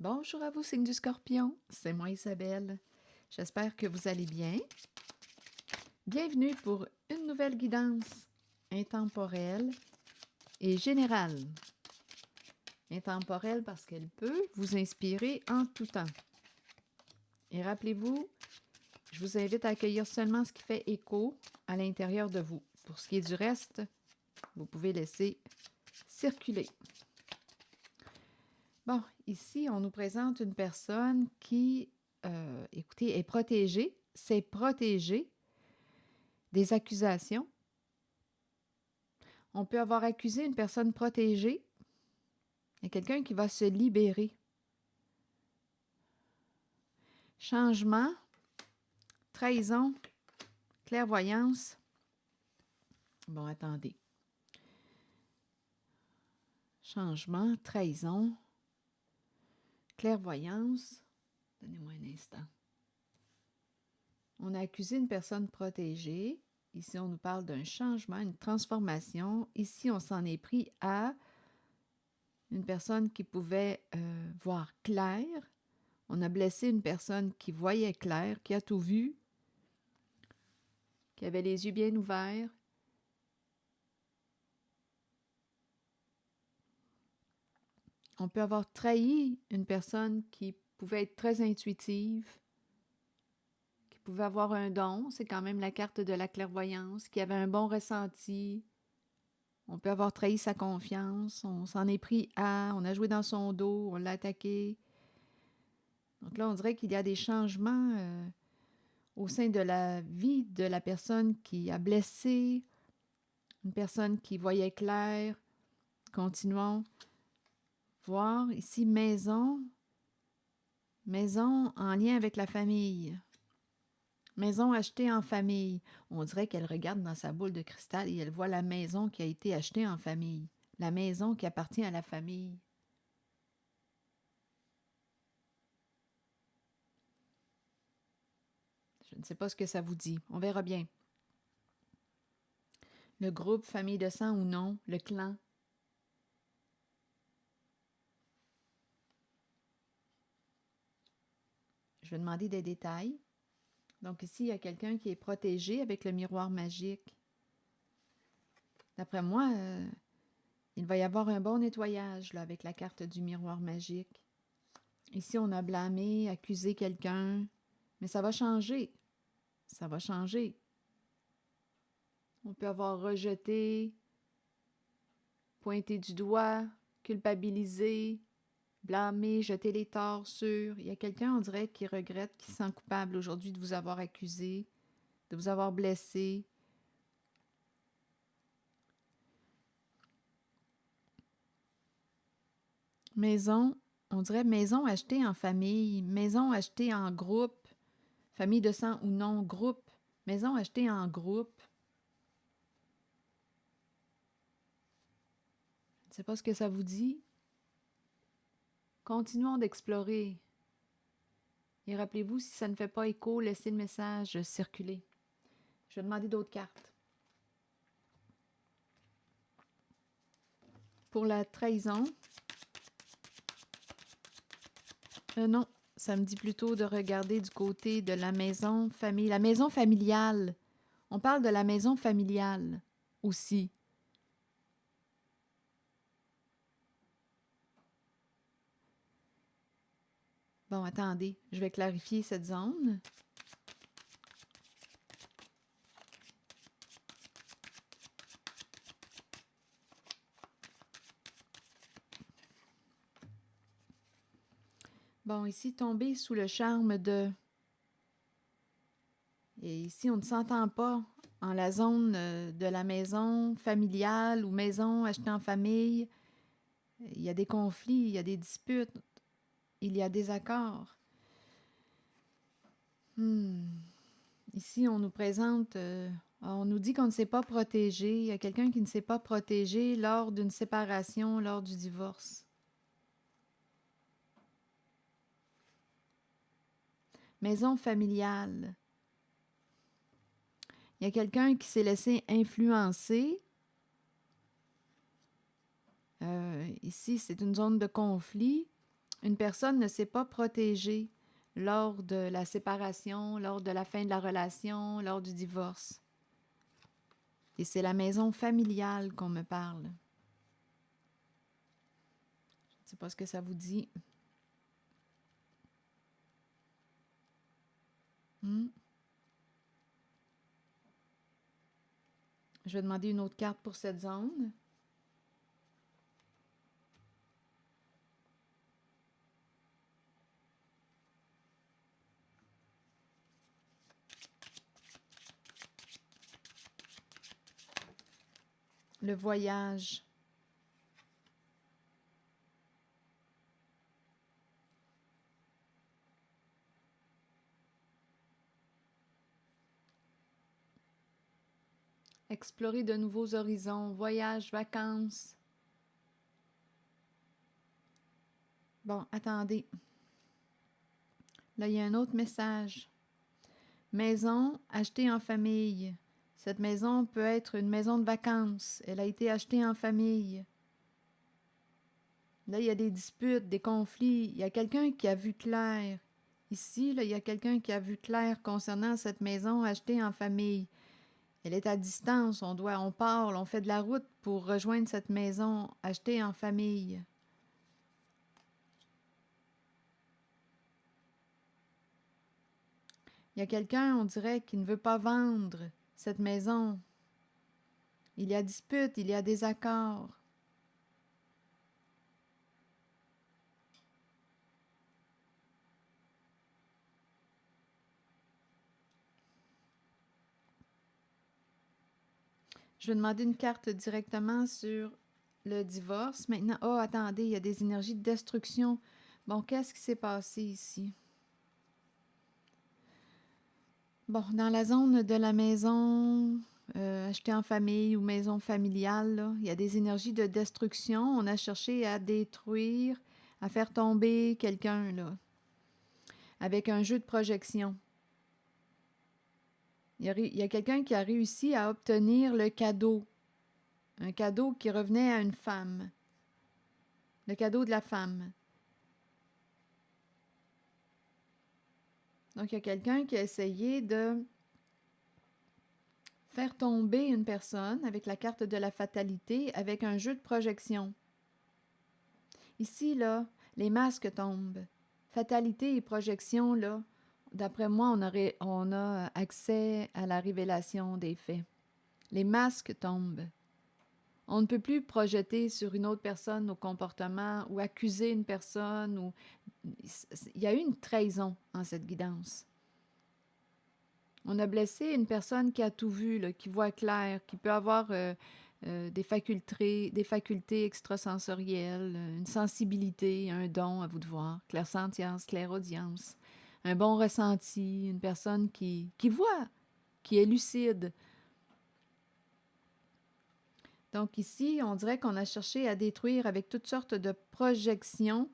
Bonjour à vous, signe du Scorpion. C'est moi, Isabelle. J'espère que vous allez bien. Bienvenue pour une nouvelle guidance intemporelle et générale. Intemporelle parce qu'elle peut vous inspirer en tout temps. Et rappelez-vous, je vous invite à accueillir seulement ce qui fait écho à l'intérieur de vous. Pour ce qui est du reste, vous pouvez laisser circuler. Bon, ici, on nous présente une personne qui, écoutez, est protégée, s'est protégée des accusations. On peut avoir accusé une personne protégée. Il y a quelqu'un qui va se libérer. Changement, trahison, clairvoyance. Bon, attendez. Changement, trahison, clairvoyance. Donnez-moi un instant. On a accusé une personne protégée. Ici, on nous parle d'un changement, une transformation. Ici, on s'en est pris à une personne qui pouvait voir clair. On a blessé une personne qui voyait clair, qui a tout vu, qui avait les yeux bien ouverts. On peut avoir trahi une personne qui pouvait être très intuitive, qui pouvait avoir un don, c'est quand même la carte de la clairvoyance, qui avait un bon ressenti. On peut avoir trahi sa confiance, on s'en est pris à, on a joué dans son dos, on l'a attaqué. Donc là, on dirait qu'il y a des changements au sein de la vie de la personne qui a blessé, une personne qui voyait clair. Continuons. Voir ici maison, maison en lien avec la famille. Maison achetée en famille. On dirait qu'elle regarde dans sa boule de cristal et elle voit la maison qui a été achetée en famille. La maison qui appartient à la famille. Je ne sais pas ce que ça vous dit. On verra bien. Le groupe, famille de sang ou non, le clan. Je vais demander des détails. Donc ici, il y a quelqu'un qui est protégé avec le miroir magique. D'après moi, il va y avoir un bon nettoyage là, avec la carte du miroir magique. Ici, on a blâmé, accusé quelqu'un, mais ça va changer. Ça va changer. On peut avoir rejeté, pointé du doigt, culpabilisé, blâmé, jeté les torts sur. Il y a quelqu'un, on dirait, qui regrette, qui se sent coupable aujourd'hui de vous avoir accusé, de vous avoir blessé. Maison, on dirait maison achetée en famille, maison achetée en groupe, famille de sang ou non, groupe, maison achetée en groupe. Je ne sais pas ce que ça vous dit. Continuons d'explorer. Et rappelez-vous, si ça ne fait pas écho, laissez le message circuler. Je vais demander d'autres cartes. Pour la trahison, non, ça me dit plutôt de regarder du côté de la maison famille, la maison familiale. On parle de la maison familiale aussi. Bon, attendez, je vais clarifier cette zone. Bon, ici, tomber sous le charme de... Et ici, on ne s'entend pas en la zone de la maison familiale ou maison achetée en famille. Il y a des conflits, il y a des disputes, il y a des accords. Ici, on nous présente, on nous dit qu'on ne s'est pas protégé. Il y a quelqu'un qui ne s'est pas protégé lors d'une séparation, lors du divorce. Maison familiale. Il y a quelqu'un qui s'est laissé influencer. Ici, c'est une zone de conflit. une personne ne s'est pas protégée lors de la séparation, lors de la fin de la relation, lors du divorce. Et c'est la maison familiale qu'on me parle. Je ne sais pas ce que ça vous dit. Je vais demander une autre carte pour cette zone. Le voyage. Explorer de nouveaux horizons, voyage, vacances. Bon, attendez. Là, il y a un autre message. Maison achetée en famille. Cette maison peut être une maison de vacances. Elle a été achetée en famille. Là, il y a des disputes, des conflits. Il y a quelqu'un qui a vu clair. Ici, là, il y a quelqu'un qui a vu clair concernant cette maison achetée en famille. Elle est à distance, on parle, on fait de la route pour rejoindre cette maison achetée en famille. Il y a quelqu'un, on dirait, qui ne veut pas vendre cette maison. Il y a dispute, il y a désaccord. Je vais demander une carte directement sur le divorce. Maintenant, oh, attendez, il y a des énergies de destruction. Bon, qu'est-ce qui s'est passé ici? Bon, dans la zone de la maison achetée en famille ou maison familiale, là, il y a des énergies de destruction. On a cherché à détruire, à faire tomber quelqu'un, là, avec un jeu de projection. Il y a quelqu'un qui a réussi à obtenir le cadeau. Un cadeau qui revenait à une femme. Le cadeau de la femme. Donc, il y a quelqu'un qui a essayé de faire tomber une personne avec la carte de la fatalité, avec un jeu de projection. Ici, là, les masques tombent. Fatalité et projection, là, d'après moi, on a accès à la révélation des faits. Les masques tombent. On ne peut plus projeter sur une autre personne nos comportements ou accuser une personne. Il y a eu une trahison en cette guidance. On a blessé une personne qui a tout vu, là, qui voit clair, qui peut avoir des facultés extrasensorielles, une sensibilité, un don, à vous de voir, clairsentience, clairaudience, un bon ressenti, une personne qui voit, qui est lucide. Donc ici, on dirait qu'on a cherché à détruire avec toutes sortes de projections.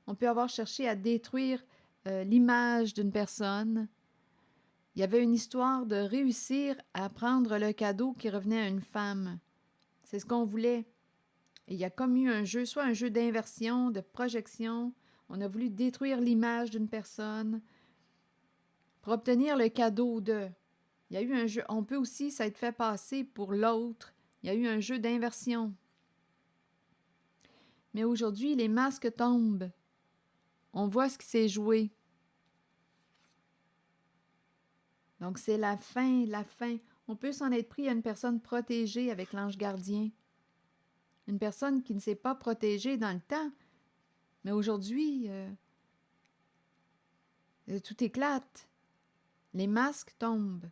On peut avoir cherché à détruire l'image d'une personne. Il y avait une histoire de réussir à prendre le cadeau qui revenait à une femme. C'est ce qu'on voulait. Et il y a comme eu un jeu, soit un jeu d'inversion, de projection. On a voulu détruire l'image d'une personne pour obtenir le cadeau de. Il y a eu un jeu. On peut aussi s'être fait passer pour l'autre. Il y a eu un jeu d'inversion. Mais aujourd'hui, les masques tombent. On voit ce qui s'est joué. Donc, c'est la fin, la fin. On peut s'en être pris à une personne protégée avec l'ange gardien. Une personne qui ne s'est pas protégée dans le temps. Mais aujourd'hui, tout éclate. Les masques tombent.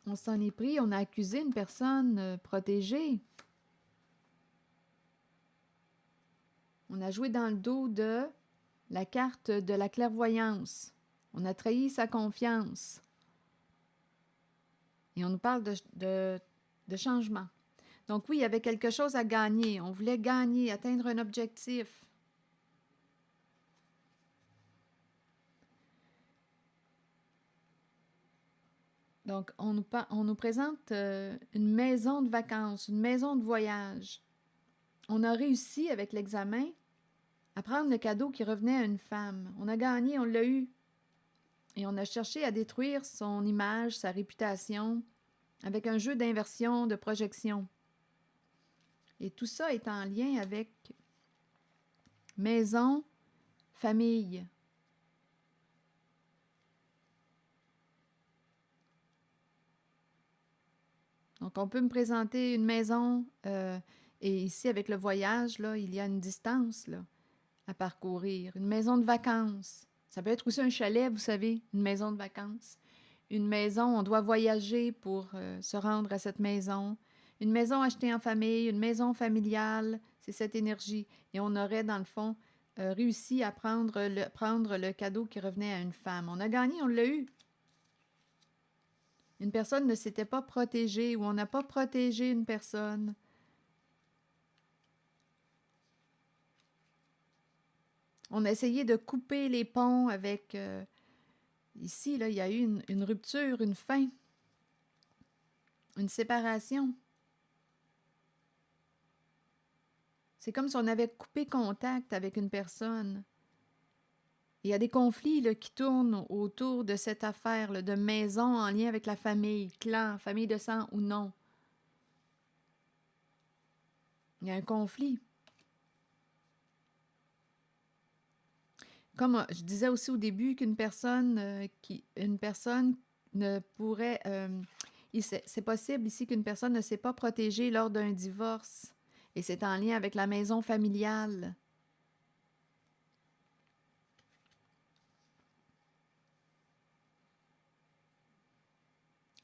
On s'en est pris, on a accusé une personne protégée. On a joué dans le dos de la carte de la clairvoyance. On a trahi sa confiance. Et on nous parle de changement. Donc oui, il y avait quelque chose à gagner. On voulait gagner, atteindre un objectif. Donc, on nous présente une maison de vacances, une maison de voyage. On a réussi avec l'examen à prendre le cadeau qui revenait à une femme. On a gagné, on l'a eu. Et on a cherché à détruire son image, sa réputation, avec un jeu d'inversion, de projection. Et tout ça est en lien avec maison, famille. Donc, on peut me présenter une maison, et ici, avec le voyage, là, il y a une distance là, à parcourir. Une maison de vacances. Ça peut être aussi un chalet, vous savez, une maison de vacances. Une maison, on doit voyager pour se rendre à cette maison. Une maison achetée en famille, une maison familiale, c'est cette énergie. Et on aurait, dans le fond, réussi à prendre le cadeau qui revenait à une femme. On a gagné, on l'a eu. Une personne ne s'était pas protégée ou on n'a pas protégé une personne. On a essayé de couper les ponts avec... ici, là, il y a eu une rupture, une fin, une séparation. C'est comme si on avait coupé contact avec une personne. Il y a des conflits là, qui tournent autour de cette affaire là, de maison en lien avec la famille, clan, famille de sang ou non. Il y a un conflit. Comme je disais aussi au début qu'une personne, une personne ne pourrait... c'est possible ici qu'une personne ne s'est pas protégée lors d'un divorce. Et c'est en lien avec la maison familiale.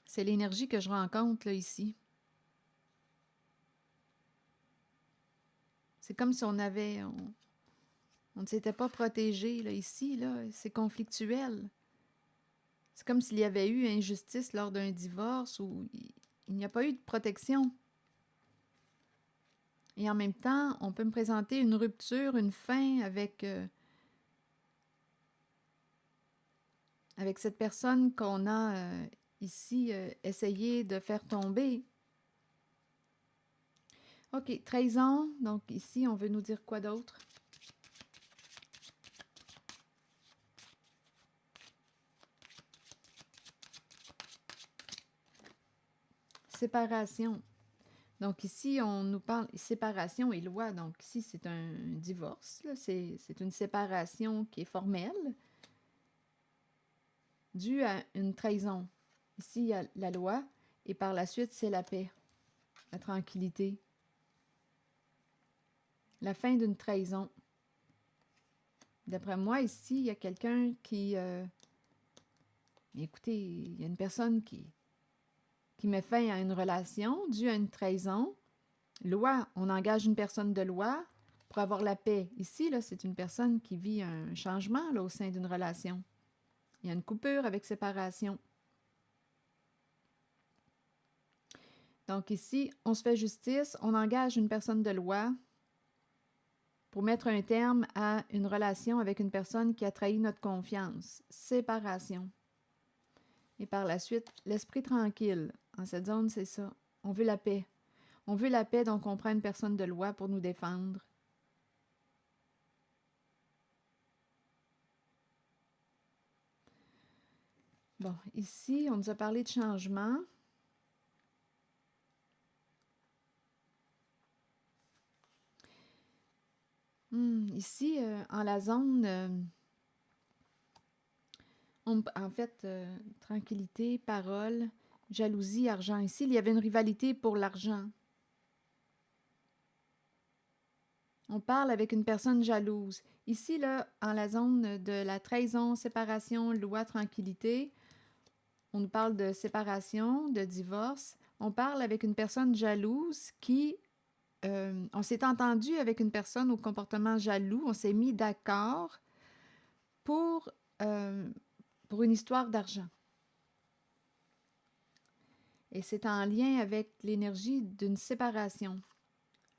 C'est l'énergie que je rencontre là, ici. C'est comme si on ne s'était pas protégé là, ici. Là, c'est conflictuel. C'est comme s'il y avait eu injustice lors d'un divorce ou il n'y a pas eu de protection. Et en même temps, on peut me présenter une rupture, une fin avec cette personne qu'on a ici essayé de faire tomber. OK, trahison. Donc ici, on veut nous dire quoi d'autre? Séparation. Donc ici, on nous parle séparation et loi. Donc ici, c'est un divorce. C'est une séparation qui est formelle due à une trahison. Ici, il y a la loi et par la suite, c'est la paix, la tranquillité. La fin d'une trahison. D'après moi, ici, il y a quelqu'un qui... écoutez, il y a une personne qui met fin à une relation due à une trahison. Loi, on engage une personne de loi pour avoir la paix. Ici, là, c'est une personne qui vit un changement là, au sein d'une relation. Il y a une coupure avec séparation. Donc ici, on se fait justice, on engage une personne de loi pour mettre un terme à une relation avec une personne qui a trahi notre confiance. Séparation. Et par la suite, l'esprit tranquille. En cette zone, c'est ça. On veut la paix. On veut la paix, donc on prend une personne de loi pour nous défendre. Bon, ici, on nous a parlé de changement. Ici, en la zone, en fait, tranquillité, parole, jalousie, argent. Ici, il y avait une rivalité pour l'argent. On parle avec une personne jalouse. Ici, là, en la zone de la trahison, séparation, loi, tranquillité, on nous parle de séparation, de divorce. On parle avec une personne jalouse qui... on s'est entendu avec une personne au comportement jaloux. On s'est mis d'accord pour une histoire d'argent. Et c'est en lien avec l'énergie d'une séparation.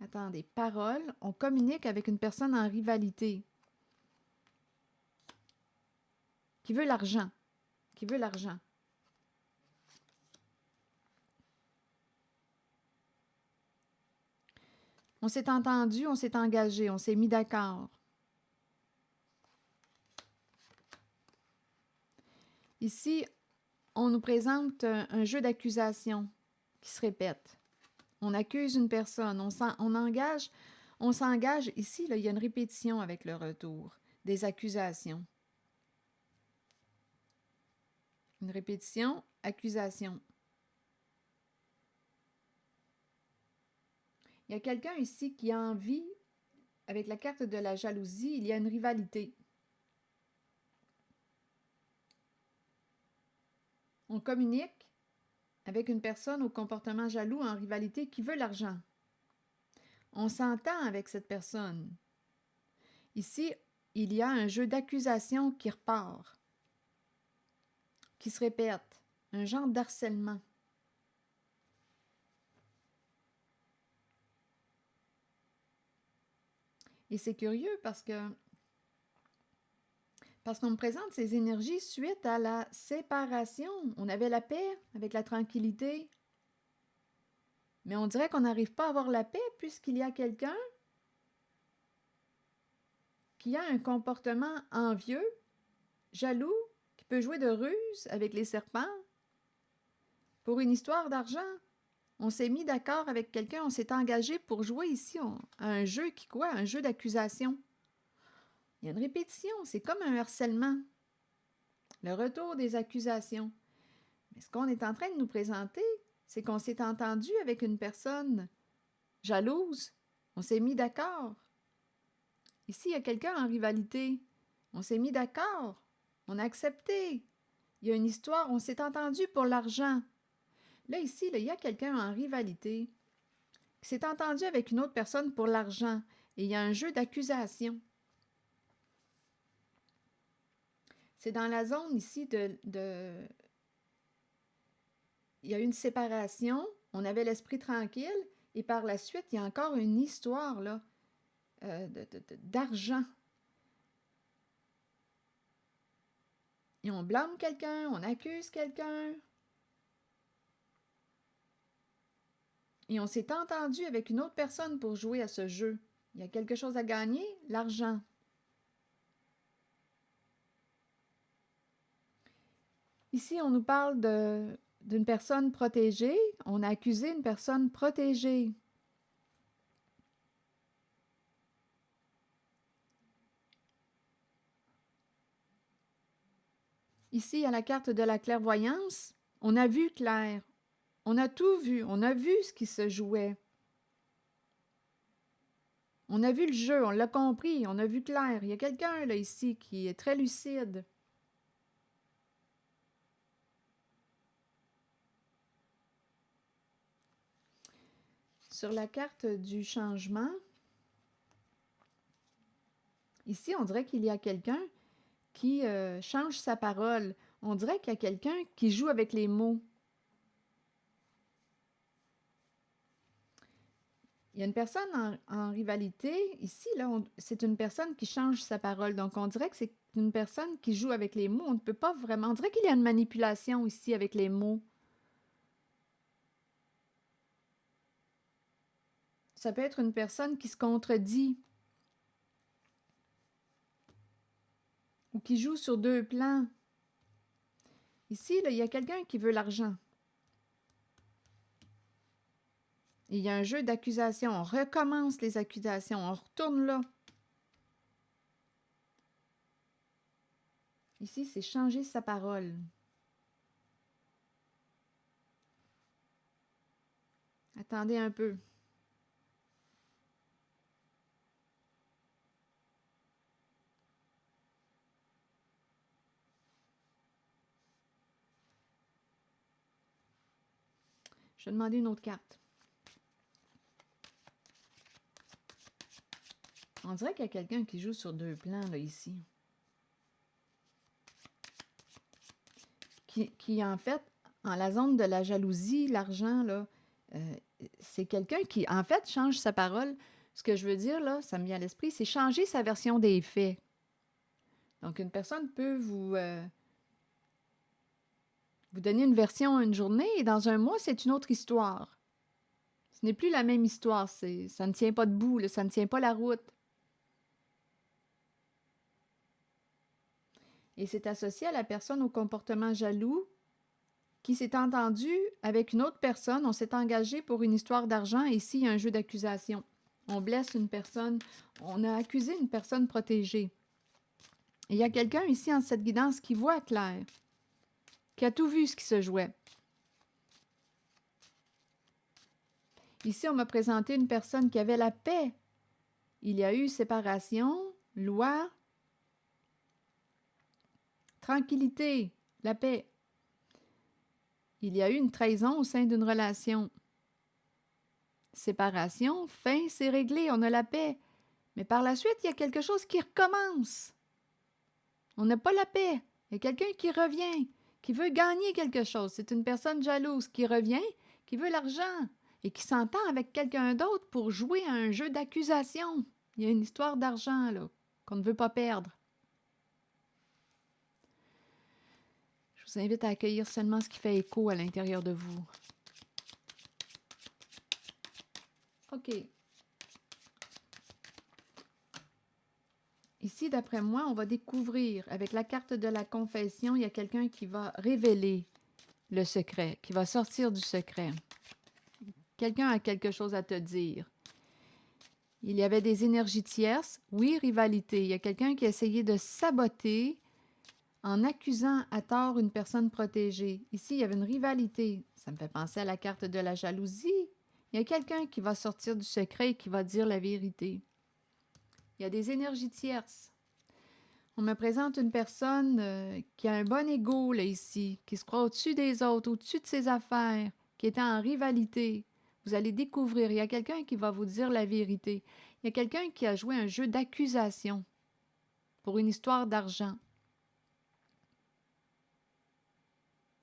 Attendez, parole, on communique avec une personne en rivalité. Qui veut l'argent. Qui veut l'argent. On s'est entendu, on s'est engagé, on s'est mis d'accord. Ici, on nous présente un jeu d'accusation qui se répète. On accuse une personne, on s'engage. Ici, là, il y a une répétition avec le retour des accusations. Une répétition, accusation. Il y a quelqu'un ici qui a envie, avec la carte de la jalousie, il y a une rivalité. On communique avec une personne au comportement jaloux en rivalité qui veut l'argent. On s'entend avec cette personne. Ici, il y a un jeu d'accusation qui repart, qui se répète, un genre d'harcèlement. Et c'est curieux parce qu'on me présente ces énergies suite à la séparation. On avait la paix avec la tranquillité. Mais on dirait qu'on n'arrive pas à avoir la paix puisqu'il y a quelqu'un qui a un comportement envieux, jaloux, qui peut jouer de ruse avec les serpents pour une histoire d'argent. On s'est mis d'accord avec quelqu'un, on s'est engagé pour jouer ici à un jeu qui quoi? Un jeu d'accusation. Il y a une répétition, c'est comme un harcèlement. Le retour des accusations. Mais ce qu'on est en train de nous présenter, c'est qu'on s'est entendu avec une personne jalouse. On s'est mis d'accord. Ici, il y a quelqu'un en rivalité. On s'est mis d'accord. On a accepté. Il y a une histoire, on s'est entendu pour l'argent. Là, ici, il y a quelqu'un en rivalité qui s'est entendu avec une autre personne pour l'argent. Et il y a un jeu d'accusation. C'est dans la zone ici il y a une séparation, on avait l'esprit tranquille, et par la suite, il y a encore une histoire là, d'argent. Et on blâme quelqu'un, on accuse quelqu'un. Et on s'est entendu avec une autre personne pour jouer à ce jeu. Il y a quelque chose à gagner, l'argent. Ici, on nous parle d'une personne protégée. On a accusé une personne protégée. Ici, à la carte de la clairvoyance, on a vu clair. On a tout vu. On a vu ce qui se jouait. On a vu le jeu, on l'a compris, on a vu clair. Il y a quelqu'un là ici qui est très lucide. Sur la carte du changement, ici, on dirait qu'il y a quelqu'un qui change sa parole. On dirait qu'il y a quelqu'un qui joue avec les mots. Il y a une personne en rivalité. Ici, là, c'est une personne qui change sa parole. Donc, on dirait que c'est une personne qui joue avec les mots. On ne peut pas vraiment... On dirait qu'il y a une manipulation ici avec les mots. Ça peut être une personne qui se contredit ou qui joue sur deux plans. Ici, là, il y a quelqu'un qui veut l'argent. Il y a un jeu d'accusation. On recommence les accusations. On retourne là. Ici, c'est changer sa parole. Attendez un peu. Je vais demander une autre carte. On dirait qu'il y a quelqu'un qui joue sur deux plans, là, ici. Qui en fait, en la zone de la jalousie, l'argent, là, c'est quelqu'un qui, en fait, change sa parole. Ce que je veux dire, là, ça me vient à l'esprit, c'est changer sa version des faits. Donc, une personne peut vous donner une version une journée et dans un mois, c'est une autre histoire. Ce n'est plus la même histoire. Ça ne tient pas debout, là, ça ne tient pas la route. Et c'est associé à la personne au comportement jaloux qui s'est entendu avec une autre personne. On s'est engagé pour une histoire d'argent et ici, il y a un jeu d'accusation. On blesse une personne, on a accusé une personne protégée. Et il y a quelqu'un ici en cette guidance qui voit clair, qui a tout vu ce qui se jouait. Ici, on m'a présenté une personne qui avait la paix. Il y a eu séparation, loi, tranquillité, la paix. Il y a eu une trahison au sein d'une relation. Séparation, fin, c'est réglé, on a la paix. Mais par la suite, il y a quelque chose qui recommence. On n'a pas la paix. Il y a quelqu'un qui revient, qui veut gagner quelque chose. C'est une personne jalouse qui revient, qui veut l'argent et qui s'entend avec quelqu'un d'autre pour jouer à un jeu d'accusation. Il y a une histoire d'argent, là, qu'on ne veut pas perdre. Je vous invite à accueillir seulement ce qui fait écho à l'intérieur de vous. OK. Ici, d'après moi, on va découvrir, avec la carte de la confession, il y a quelqu'un qui va révéler le secret, qui va sortir du secret. Quelqu'un a quelque chose à te dire. Il y avait des énergies tierces, oui, rivalité. Il y a quelqu'un qui a essayé de saboter en accusant à tort une personne protégée. Ici, il y avait une rivalité. Ça me fait penser à la carte de la jalousie. Il y a quelqu'un qui va sortir du secret et qui va dire la vérité. Il y a des énergies tierces. On me présente une personne qui a un bon ego, là, ici, qui se croit au-dessus des autres, au-dessus de ses affaires, qui est en rivalité. Vous allez découvrir, il y a quelqu'un qui va vous dire la vérité. Il y a quelqu'un qui a joué un jeu d'accusation pour une histoire d'argent.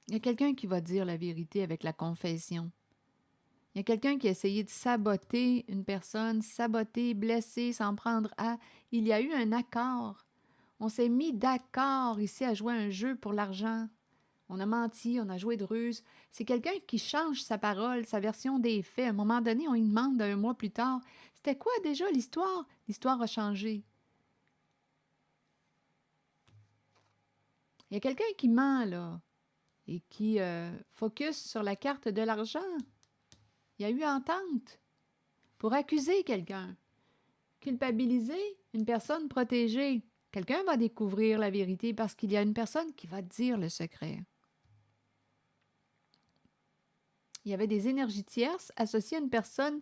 Il y a quelqu'un qui va dire la vérité avec la confession. Il y a quelqu'un qui a essayé de saboter une personne, saboter, blesser, s'en prendre à. Il y a eu un accord. On s'est mis d'accord ici à jouer un jeu pour l'argent. On a menti, on a joué de ruse. C'est quelqu'un qui change sa parole, sa version des faits. À un moment donné, on lui demande un mois plus tard, c'était quoi déjà l'histoire? L'histoire a changé. Il y a quelqu'un qui ment, là, et qui focus sur la carte de l'argent. Il y a eu entente pour accuser quelqu'un, culpabiliser une personne protégée. Quelqu'un va découvrir la vérité parce qu'il y a une personne qui va dire le secret. Il y avait des énergies tierces associées à une personne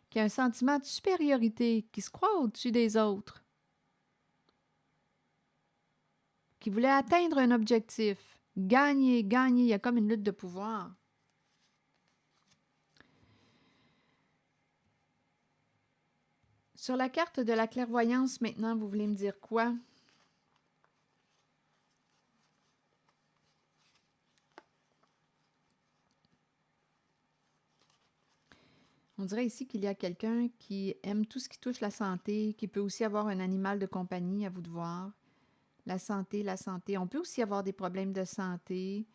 qui a un sentiment de supériorité, qui se croit au-dessus des autres, qui voulait atteindre un objectif, gagner, gagner. Il y a comme une lutte de pouvoir. Sur la carte de la clairvoyance, maintenant, vous voulez me dire quoi? On dirait ici qu'il y a quelqu'un qui aime tout ce qui touche la santé, qui peut aussi avoir un animal de compagnie, à vous de voir. La santé, la santé. On peut aussi avoir des problèmes de santé.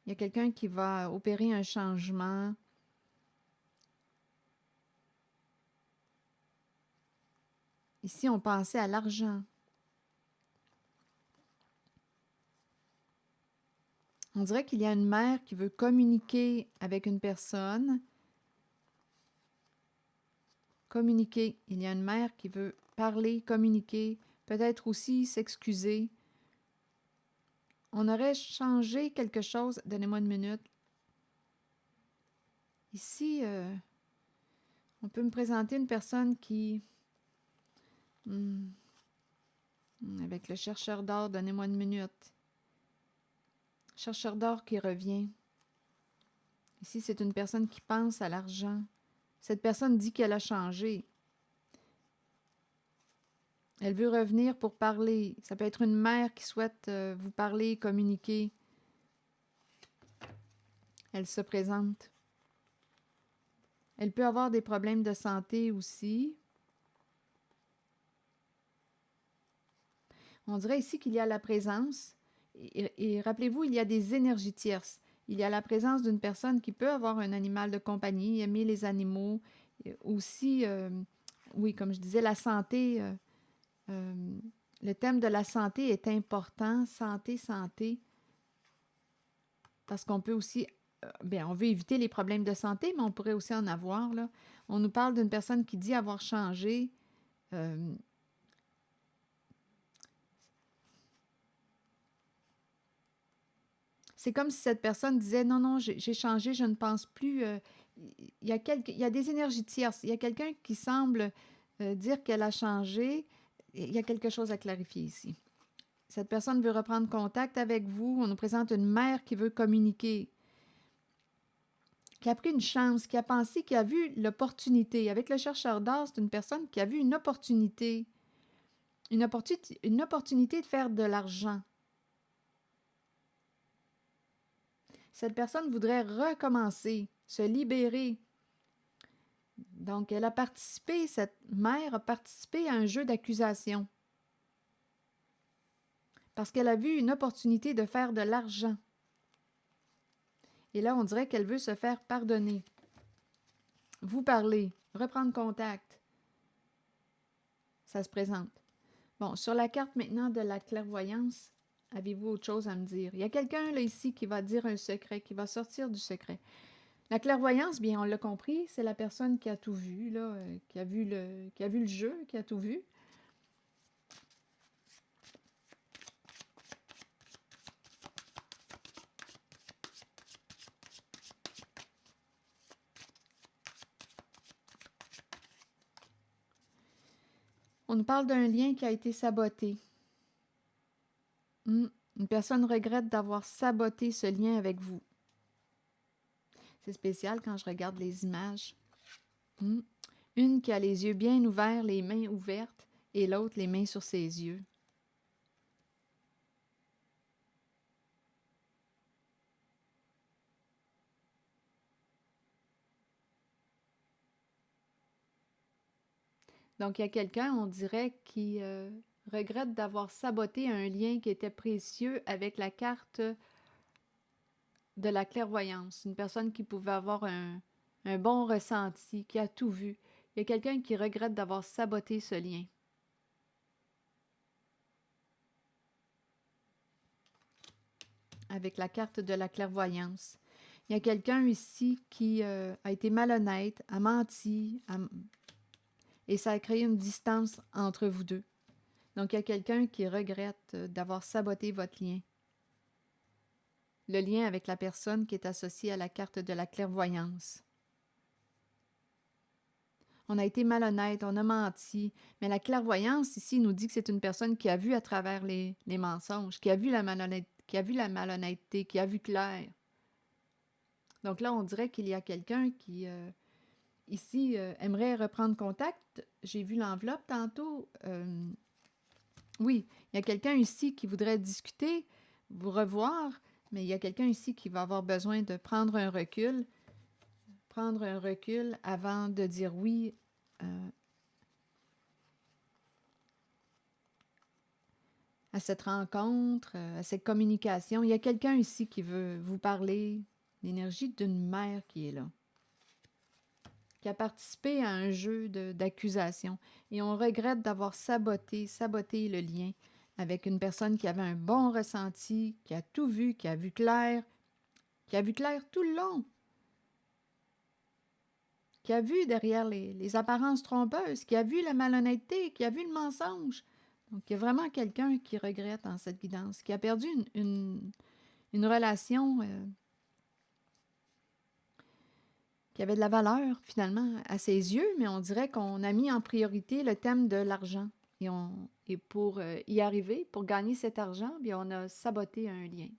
Il y a quelqu'un qui va opérer un changement. Ici, on pensait à l'argent. On dirait qu'il y a une mère qui veut communiquer avec une personne. Communiquer. Il y a une mère qui veut parler, communiquer, peut-être aussi s'excuser. On aurait changé quelque chose. Donnez-moi une minute. Ici, on peut me présenter une personne qui... avec le chercheur d'or, donnez-moi une minute. Chercheur d'or qui revient. Ici, c'est une personne qui pense à l'argent. Cette personne dit qu'elle a changé. Elle veut revenir pour parler. Ça peut être une mère qui souhaite vous parler, communiquer. Elle se présente. Elle peut avoir des problèmes de santé aussi. On dirait ici qu'il y a la présence. Et rappelez-vous, il y a des énergies tierces. il y a la présence d'une personne qui peut avoir un animal de compagnie, aimer les animaux. Aussi, oui, comme je disais, la santé, euh, le thème de la santé est important. Santé, santé, parce qu'on peut aussi, bien, on veut éviter les problèmes de santé, mais on pourrait aussi en avoir, là. On nous parle d'une personne qui dit avoir changé. euh, c'est comme si cette personne disait, non, non, j'ai changé, je ne pense plus. Il y a des énergies tierces. Il y a quelqu'un qui semble dire qu'elle a changé. Il y a quelque chose à clarifier ici. Cette personne veut reprendre contact avec vous. On nous présente une mère qui veut communiquer, qui a pris une chance, qui a pensé, qui a vu l'opportunité. Avec le chercheur d'or, c'est une personne qui a vu une opportunité de faire de l'argent. Cette personne voudrait recommencer, se libérer. Donc, elle a participé, cette mère a participé à un jeu d'accusation parce qu'elle a vu une opportunité de faire de l'argent. Et là, on dirait qu'elle veut se faire pardonner. Vous parler, reprendre contact. Ça se présente. Bon, sur la carte maintenant de la clairvoyance, avez-vous autre chose à me dire? Il y a quelqu'un là ici qui va dire un secret, qui va sortir du secret. La clairvoyance, bien, on l'a compris, c'est la personne qui a tout vu, là, qui a vu le jeu, qui a tout vu. On nous parle d'un lien qui a été saboté. Une personne regrette d'avoir saboté ce lien avec vous. C'est spécial quand je regarde les images. Une qui a les yeux bien ouverts, les mains ouvertes, et l'autre les mains sur ses yeux. Donc, il y a quelqu'un, on dirait, qui regrette d'avoir saboté un lien qui était précieux avec la carte de la clairvoyance. Une personne qui pouvait avoir un bon ressenti, qui a tout vu. Il y a quelqu'un qui regrette d'avoir saboté ce lien. Avec la carte de la clairvoyance. Il y a quelqu'un ici qui a été malhonnête, a menti, et ça a créé une distance entre vous deux. Donc, il y a quelqu'un qui regrette d'avoir saboté votre lien. Le lien avec la personne qui est associée à la carte de la clairvoyance. On a été malhonnête, on a menti, mais la clairvoyance ici nous dit que c'est une personne qui a vu à travers les mensonges, qui a vu la malhonnêteté, qui a vu clair. Donc là, on dirait qu'il y a quelqu'un qui, ici, aimerait reprendre contact. J'ai vu l'enveloppe tantôt. Oui, il y a quelqu'un ici qui voudrait discuter, vous revoir, mais il y a quelqu'un ici qui va avoir besoin de prendre un recul avant de dire oui à cette rencontre, à cette communication. Il y a quelqu'un ici qui veut vous parler, l'énergie d'une mère qui est là, qui a participé à un jeu d'accusation. Et on regrette d'avoir saboté le lien avec une personne qui avait un bon ressenti, qui a tout vu, qui a vu clair tout le long, qui a vu derrière les apparences trompeuses, qui a vu la malhonnêteté, qui a vu le mensonge. Donc, il y a vraiment quelqu'un qui regrette en cette guidance, qui a perdu une relation qui avait de la valeur, finalement, à ses yeux, mais on dirait qu'on a mis en priorité le thème de l'argent. Et pour y arriver, pour gagner cet argent, bien, on a saboté un lien.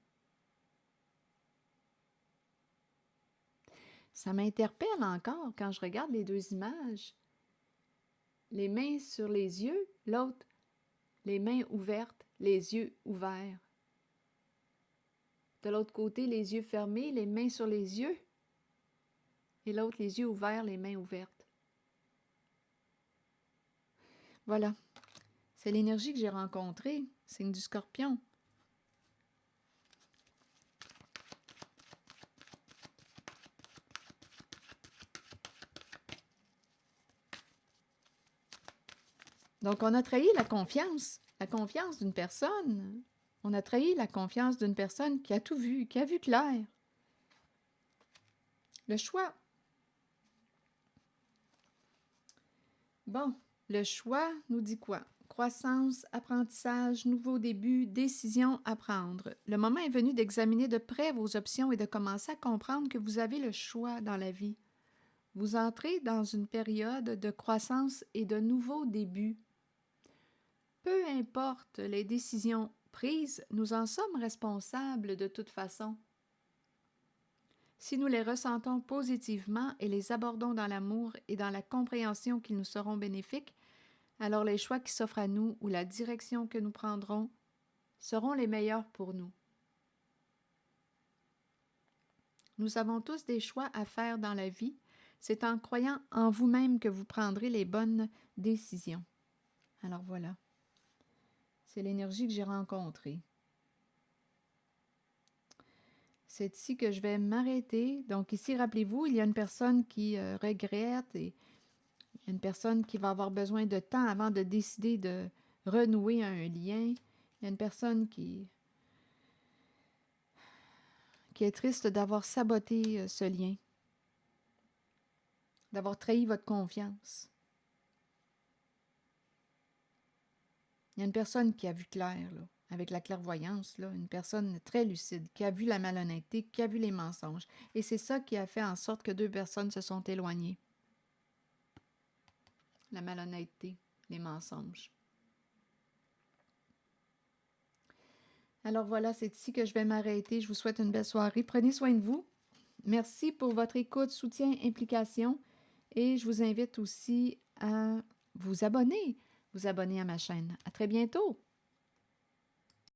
Ça m'interpelle encore quand je regarde les deux images. Les mains sur les yeux, l'autre, les mains ouvertes, les yeux ouverts. De l'autre côté, les yeux fermés, les mains sur les yeux. Et l'autre, les yeux ouverts, les mains ouvertes. Voilà. C'est l'énergie que j'ai rencontrée. Signe du Scorpion. Donc, on a trahi la confiance d'une personne. On a trahi la confiance d'une personne qui a tout vu, qui a vu clair. Le choix. Bon, le choix nous dit quoi? Croissance, apprentissage, nouveau début, décision à prendre. Le moment est venu d'examiner de près vos options et de commencer à comprendre que vous avez le choix dans la vie. Vous entrez dans une période de croissance et de nouveau début. Peu importe les décisions prises, nous en sommes responsables de toute façon. Si nous les ressentons positivement et les abordons dans l'amour et dans la compréhension qu'ils nous seront bénéfiques, alors les choix qui s'offrent à nous ou la direction que nous prendrons seront les meilleurs pour nous. Nous avons tous des choix à faire dans la vie. C'est en croyant en vous-même que vous prendrez les bonnes décisions. Alors voilà. C'est l'énergie que j'ai rencontrée. C'est ici que je vais m'arrêter. Donc ici, rappelez-vous, il y a une personne qui regrette et il y a une personne qui va avoir besoin de temps avant de décider de renouer un lien. Il y a une personne qui est triste d'avoir saboté ce lien, d'avoir trahi votre confiance. Il y a une personne qui a vu clair, là, avec la clairvoyance, là, une personne très lucide, qui a vu la malhonnêteté, qui a vu les mensonges. Et c'est ça qui a fait en sorte que deux personnes se sont éloignées. La malhonnêteté, les mensonges. Alors voilà, c'est ici que je vais m'arrêter. Je vous souhaite une belle soirée. Prenez soin de vous. Merci pour votre écoute, soutien, implication. Et je vous invite aussi à vous abonner à ma chaîne. À très bientôt!